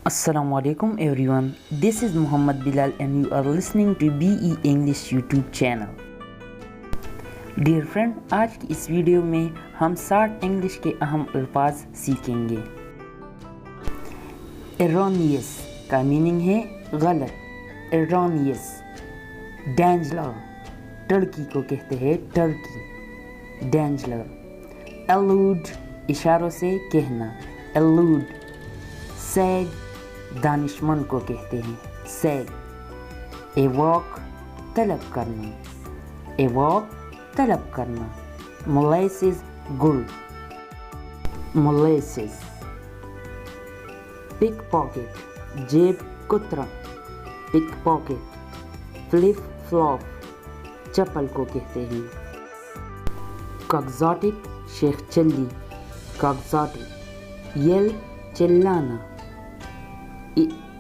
Assalamu alaikum everyone. This is Muhammad Bilal and you are listening to BE English YouTube channel. Dear friend, आज की इस video में हम 60 English के अहम अल्फाज सीखेंगे। erroneous का मीनिंग है गलत, erroneous। डेंजलर, टर्की को कहते हैं टर्की, डेंजलर। allude, इशारों से कहना, allude। सैग, दानिशमंद को कहते हैं सैग। एवॉक, तलब करना, एवॉक तलब करना। मोलेसिस, गुड़, मोलेसिस। पिक पॉकेट, जेब कुतरा, पिक पॉकेट। फ्लिप फ्लॉप, चप्पल को कहते हैं। कॉक्सोटिक, शेख चल्ली, कॉक्सोटिक। यल, चिल्लाना।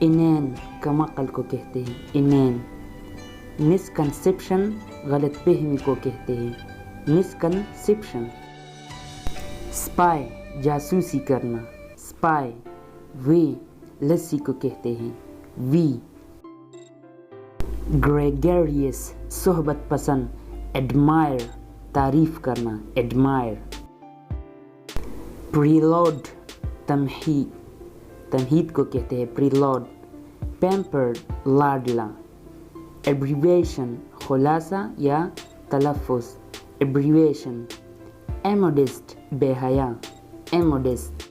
इनैन, कमकल को कहते हैं इनैन। मिसकंसेप्शन, गलत फहमी को कहते हैं मिसकंसेप्शन। स्पाई, जासूसी करना, स्पाई। वे, लस्सी को कहते हैं वी। ग्रेगरियस, सोहबत पसंद, एडमायर, तारीफ करना, एडमायर। प्रीलोड, तमहीद, तमहीद को कहते हैं प्रीलोड। पैम्पर्ड, लाडला। एब्रीविएशन, खुलासा या तलफ़ुज़, एब्रीविएशन। एमोडिस्ट, बेहया, एमोडिस्ट।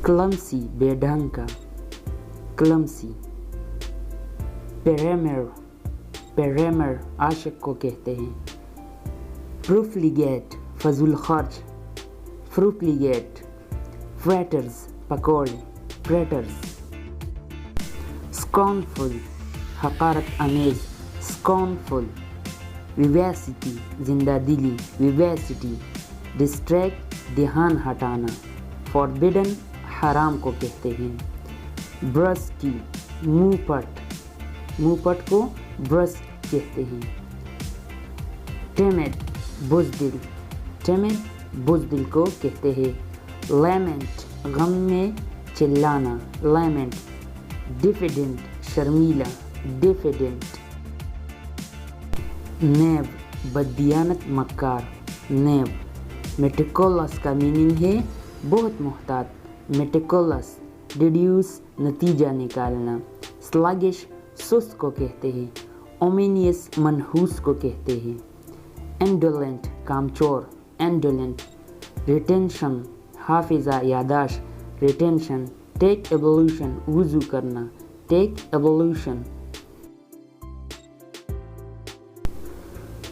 क्लमसी, बेढंग का, क्लमसी। पेरेमर, पेरेमर, आशिक को कहते हैं। प्रूफलीगेट, फजूल खर्च, प्रूफलीगेट। फ्रेटर्स, पकौड़े, फ्रेटर्स। Scornful, हकारत amaze, scornful. विवेसिटी, जिंदा दिली, विवेसिटी। डिस्ट्रैक्ट, ध्यान हटाना। फॉरबिडन, हराम को कहते हैं। ब्रस्की, मुंहपट, मुंहपट को ब्रस्ट कहते हैं। टेमिड, बुज़दिल, टेमिड, बुज़दिल को कहते हैं। लैमेंट, गम में चिल्लाना, लैमेंट। डिफिडेंट, शर्मीला, डिफिडेंट। नेब, बददियानत, मक्कार, नेब। मेटिकुलस का मीनिंग है बहुत मुहतात, मेटिकुलस। डिड्यूस, नतीजा निकालना। स्लगिश, सुस्त को कहते हैं। ओमिनियस, मनहूस को कहते हैं। इंडोलेंट, कामचोर, indolent. Retention, Hafiza, यादाश, retention. Take evolution, वुज़ू करना, टेक एवोल्यूशन।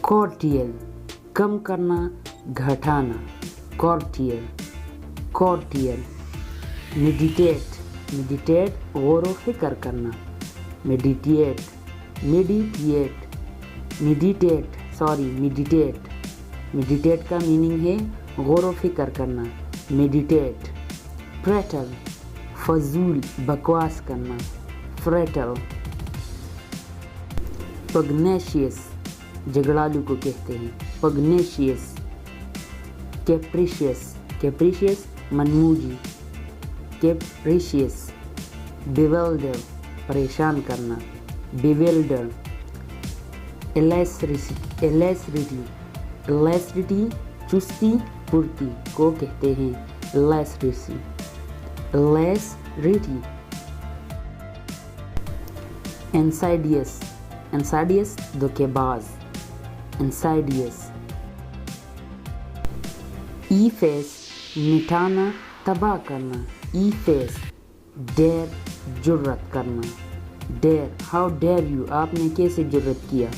कॉर्टियल, कम करना, घटाना, कॉर्टियल, कॉर्टियल। मेडिटेट, मेडिटेट, गौर व फिक्र करना, meditate, meditate, meditate, sorry meditate. Meditate का मीनिंग है गौर व फिक्र करना, मेडिटेट। प्रेटल, फजूल, बकवास करना, फ्रेटल। पग्नेशियस, झगड़ालू को कहते हैं पग्नेशियस। कैप्रिशियस, कैप्रिशियस, मनमूजी, कैप्रिशियस। बिवेल्डर, परेशान करना, बिवेल्डर। एलेसरिटी, एलेसरिटी, एलेसरिटी, चुस्ती, फुर्ती को कहते हैं एलेसरिटी, एलेसरिटी। इंसाइडियस, इंसाइडियस, धोखेबाज, इंसाइडियस। ई फेस, मिटाना, तबाह करना, ई फेस। डेयर, जुर्रत करना, डेयर, हाउ डेयर यू, आपने कैसे जुर्रत किया,